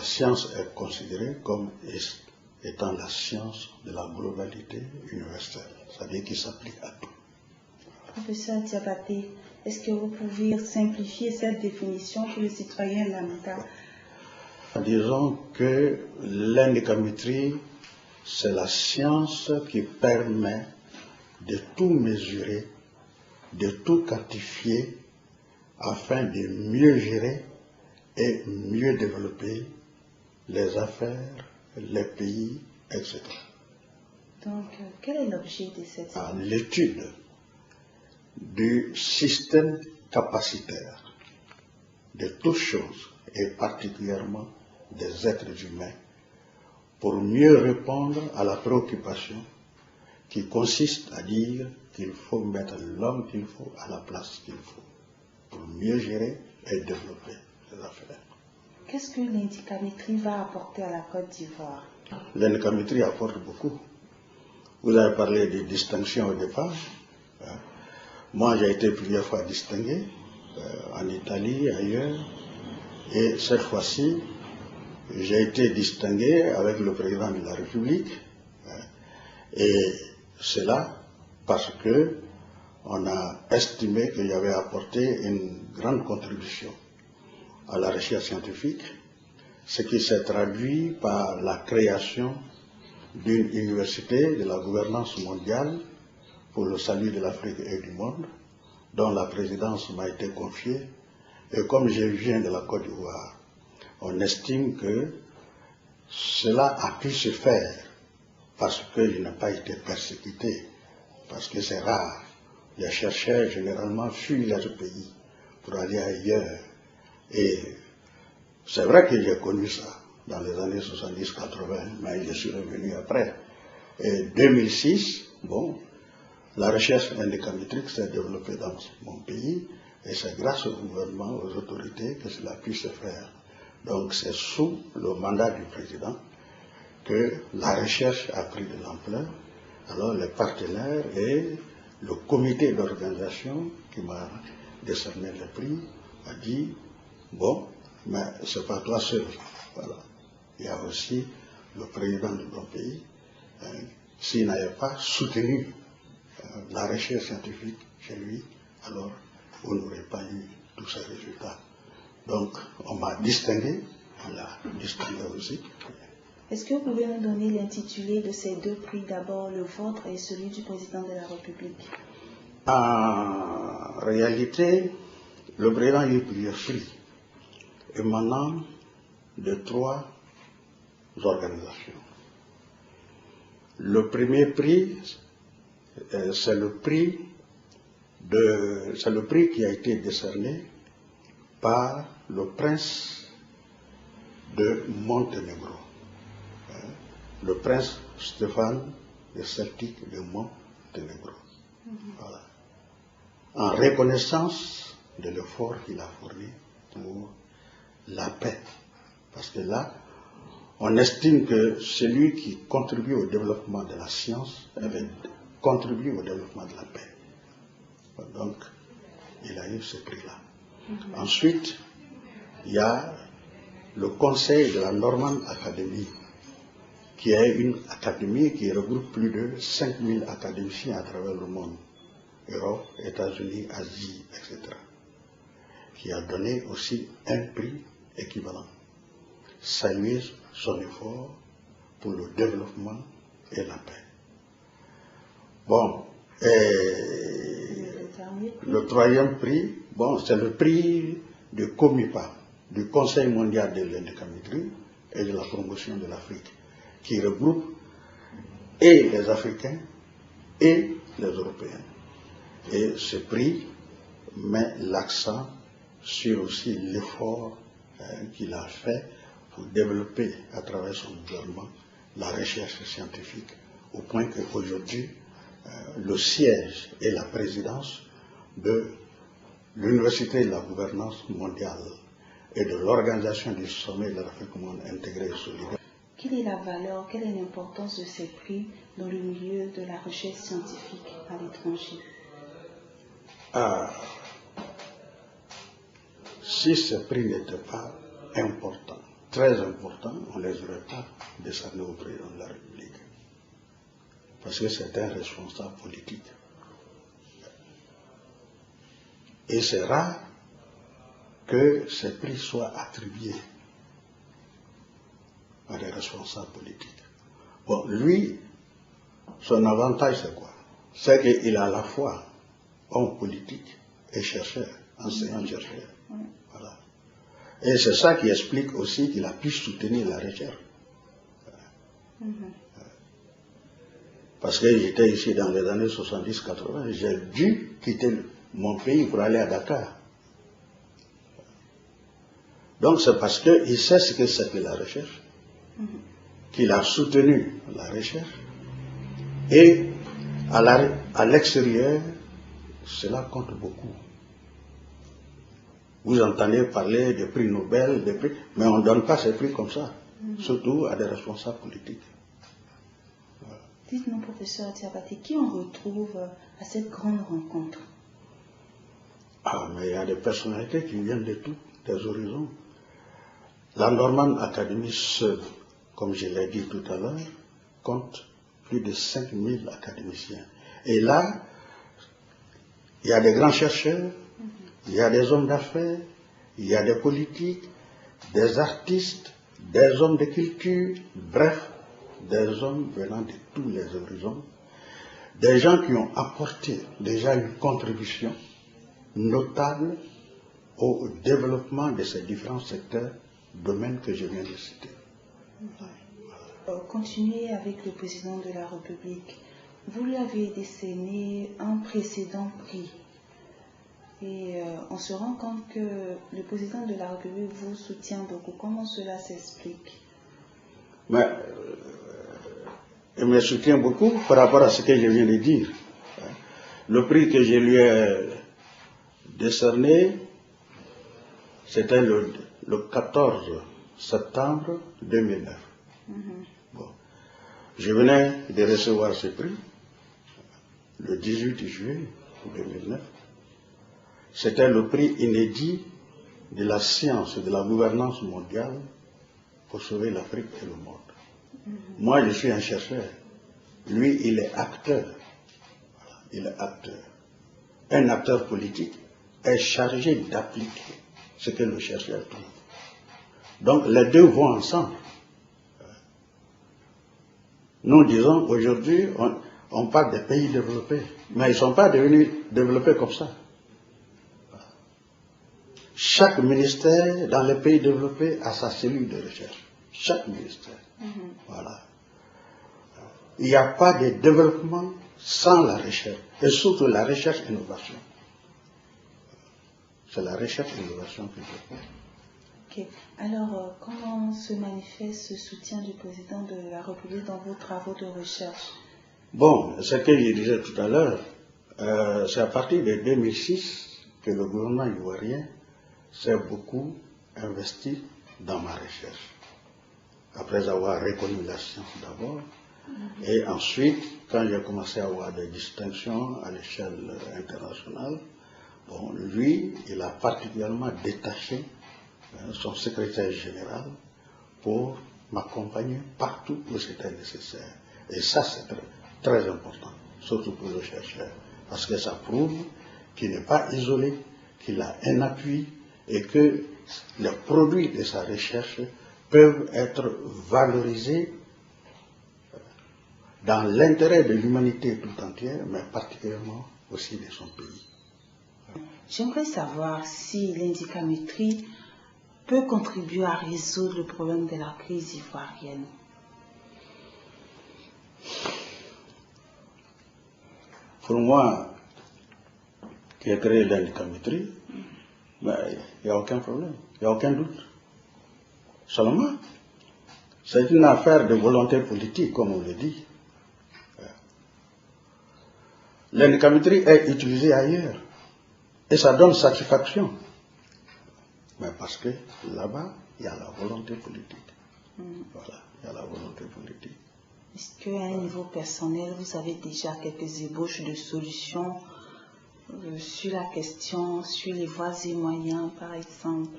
la science est considérée comme étant la science de la globalité universelle, c'est-à-dire qui s'applique à tout. Professeur Diabaté, est-ce que vous pouvez simplifier cette définition pour le citoyen lambda? Disons que l'indicamétrie, c'est la science qui permet de tout mesurer, de tout quantifier, afin de mieux gérer et mieux développer les affaires, les pays, etc. Donc, quel est l'objet de cette étude? L'étude du système capacitaire de toutes choses, et particulièrement des êtres humains, pour mieux répondre à la préoccupation qui consiste à dire qu'il faut mettre l'homme qu'il faut à la place qu'il faut, pour mieux gérer et développer les affaires. Qu'est-ce que l'indicamétrie va apporter à la Côte d'Ivoire? L'indicamétrie apporte beaucoup. Vous avez parlé de distinction au départ. Moi, j'ai été plusieurs fois distingué, en Italie, ailleurs, et cette fois-ci, j'ai été distingué avec le président de la République, et cela parce que on a estimé que j'avais apporté une grande contribution à la recherche scientifique, ce qui s'est traduit par la création d'une université de la gouvernance mondiale pour le salut de l'Afrique et du monde, dont la présidence m'a été confiée. Et comme je viens de la Côte d'Ivoire, on estime que cela a pu se faire parce que je n'ai pas été persécuté, parce que c'est rare. Les chercheurs généralement fuient leur pays pour aller ailleurs. Et c'est vrai que j'ai connu ça dans les années 70-80, mais je suis revenu après. Et 2006, bon, la recherche indicamétrique s'est développée dans mon pays, et c'est grâce au gouvernement, aux autorités, que cela puisse se faire. Donc c'est sous le mandat du président que la recherche a pris de l'ampleur. Alors les partenaires et le comité d'organisation qui m'a décerné le prix a dit, bon, mais c'est pas toi seul. Voilà. Il y a aussi le président de mon pays. S'il n'avait pas soutenu la recherche scientifique chez lui, alors vous n'aurez pas eu tous ces résultats. Donc, on m'a distingué, on l'a distingué aussi. Est-ce que vous pouvez nous donner l'intitulé de ces deux prix, d'abord le vôtre et celui du président de la République? En réalité, le président a eu plusieurs prix émanant de trois organisations. Le premier prix, c'est le prix qui a été décerné par le prince de Monténégro, le prince Stéphane de Celtique de Monténégro. Voilà. En reconnaissance de l'effort qu'il a fourni pour la paix. Parce que là, on estime que celui qui contribue au développement de la science contribue au développement de la paix. Donc, il a eu ce prix-là. Ensuite, il y a le conseil de la Norman Academy, qui est une académie qui regroupe plus de 5000 académiciens à travers le monde, Europe, États-Unis, Asie, etc., qui a donné aussi un prix équivalent. Saluer son effort pour le développement et la paix. Bon, le troisième prix, bon, c'est le prix de COMIPA, du Conseil mondial de l'indicamétrie et de la promotion de l'Afrique, qui regroupe et les Africains et les Européens. Et ce prix met l'accent sur aussi l'effort qu'il a fait pour développer à travers son gouvernement la recherche scientifique, au point qu'aujourd'hui, le siège et la présidence de l'Université de la gouvernance mondiale et de l'Organisation du sommet de l'Afrique monde intégrée et solidaire. Quelle est la valeur, quelle est l'importance de ces prix dans le milieu de la recherche scientifique à l'étranger? Si ce prix n'était pas important, très importants, on ne les aurait pas décernés au président de la République. Parce que c'est un responsable politique. Et c'est rare que ces prix soient attribués à des responsables politiques. Bon, lui, son avantage c'est quoi? C'est qu'il a à la fois homme politique et chercheur, enseignant-chercheur. Voilà. Et c'est ça qui explique aussi qu'il a pu soutenir la recherche. Parce que j'étais ici dans les années 70-80, j'ai dû quitter mon pays pour aller à Dakar. Donc c'est parce qu'il sait ce que c'est que la recherche, qu'il a soutenu la recherche, et à l'extérieur, cela compte beaucoup. Vous entendez parler des prix Nobel, des prix, mais on ne donne pas ces prix comme ça, surtout à des responsables politiques. Voilà. Dites-nous, professeur Diabaté, qui on retrouve à cette grande rencontre? Ah, mais il y a des personnalités qui viennent de tous les horizons. La Norman Academy seule, comme je l'ai dit tout à l'heure, compte plus de 5000 académiciens. Et là, il y a des grands chercheurs, il y a des hommes d'affaires, il y a des politiques, des artistes, des hommes de culture, bref, des hommes venant de tous les horizons, des gens qui ont apporté déjà une contribution notable au développement de ces différents secteurs, domaines que je viens de citer. Continuez avec le président de la République. Vous lui avez décerné un précédent prix. Et on se rend compte que le président de la République vous soutient beaucoup. Comment cela s'explique? Mais il me soutient beaucoup par rapport à ce que je viens de dire. Le prix que je lui ai décerné, c'était le 14 septembre 2009. Bon. Je venais de recevoir ce prix le 18 juillet 2009. C'était le prix inédit de la science et de la gouvernance mondiale pour sauver l'Afrique et le monde. Moi, je suis un chercheur. Lui, il est acteur. Voilà, il est acteur. Un acteur politique est chargé d'appliquer ce que le chercheur trouve. Donc, les deux vont ensemble. Nous disons aujourd'hui, on parle des pays développés, mais ils ne sont pas devenus développés comme ça. Chaque ministère dans les pays développés a sa cellule de recherche. Chaque ministère. Voilà. Il n'y a pas de développement sans la recherche. Et surtout la recherche-innovation. C'est la recherche-innovation que je fais. Ok. Alors, comment se manifeste ce soutien du président de la République dans vos travaux de recherche? Bon, ce que je disais tout à l'heure, c'est à partir de 2006 que le gouvernement ivoirien s'est beaucoup investi dans ma recherche. Après avoir reconnu la science d'abord, et ensuite, quand j'ai commencé à avoir des distinctions à l'échelle internationale, bon, lui, il a particulièrement détaché son secrétaire général pour m'accompagner partout où c'était nécessaire. Et ça, c'est très, très important, surtout pour le chercheur, parce que ça prouve qu'il n'est pas isolé, qu'il a un appui et que les produits de sa recherche peuvent être valorisés dans l'intérêt de l'humanité tout entière, mais particulièrement aussi de son pays. J'aimerais savoir si l'indicamétrie peut contribuer à résoudre le problème de la crise ivoirienne. Pour moi, qui ai créé l'indicamétrie, il n'y a aucun problème, il n'y a aucun doute. Seulement, c'est une affaire de volonté politique, comme on le dit. L'indicamétrie est utilisée ailleurs et ça donne satisfaction. Mais parce que là-bas, il y a la volonté politique. Voilà, il y a la volonté politique. Est-ce qu'à un niveau personnel, vous avez déjà quelques ébauches de solutions sur la question, sur les voies et moyens, par exemple?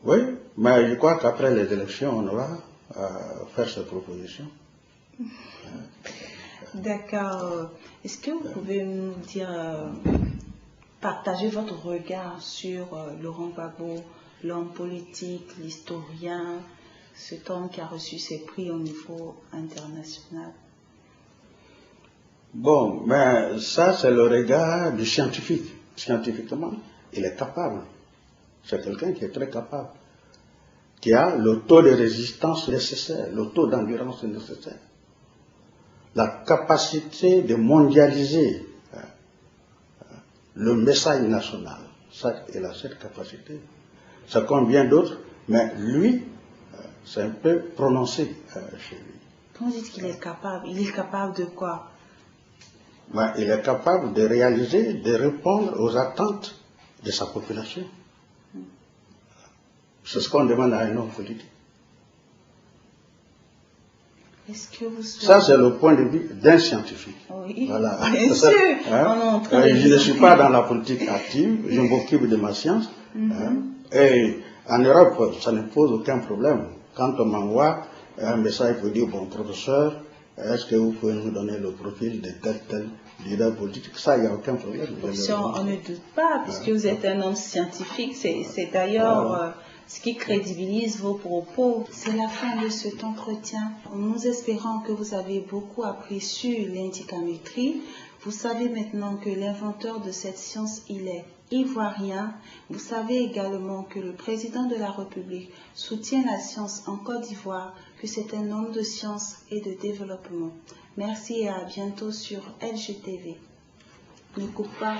Oui, mais je crois qu'après les élections, on va faire cette proposition. D'accord. Est-ce que vous pouvez nous dire, partager votre regard sur Laurent Gbagbo, l'homme politique, l'historien, cet homme qui a reçu ses prix au niveau international? Bon, mais ça, c'est le regard du scientifique. Scientifiquement, il est capable. C'est quelqu'un qui est très capable, qui a le taux de résistance nécessaire, le taux d'endurance nécessaire, la capacité de mondialiser le message national. Ça, il a cette capacité. C'est comme bien d'autres, mais lui, c'est un peu prononcé chez lui. Quand vous dites qu'il est capable, il est capable de quoi? Ben, il est capable de réaliser, de répondre aux attentes de sa population. C'est ce qu'on demande à un homme politique. Est-ce que vous Ça, c'est le point de vue d'un scientifique. Oui, Voilà. bien sûr. Je ne suis pas dans la politique active, je m'occupe de ma science. Et en Europe, ça ne pose aucun problème. Quand on m'envoie un message pour dire, bon, professeur, est-ce que vous pouvez nous donner le profil de tel leader politique? Ça, il n'y a aucun problème. On ne doute pas, puisque vous êtes un homme scientifique. C'est d'ailleurs ce qui crédibilise vos propos. C'est la fin de cet entretien. Nous espérons que vous avez beaucoup appris sur l'indicamétrie. Vous savez maintenant que l'inventeur de cette science, il est ivoirien. Vous savez également que le président de la République soutient la science en Côte d'Ivoire, que c'est un homme de science et de développement. Merci et à bientôt sur LGTV. Ne coupe pas.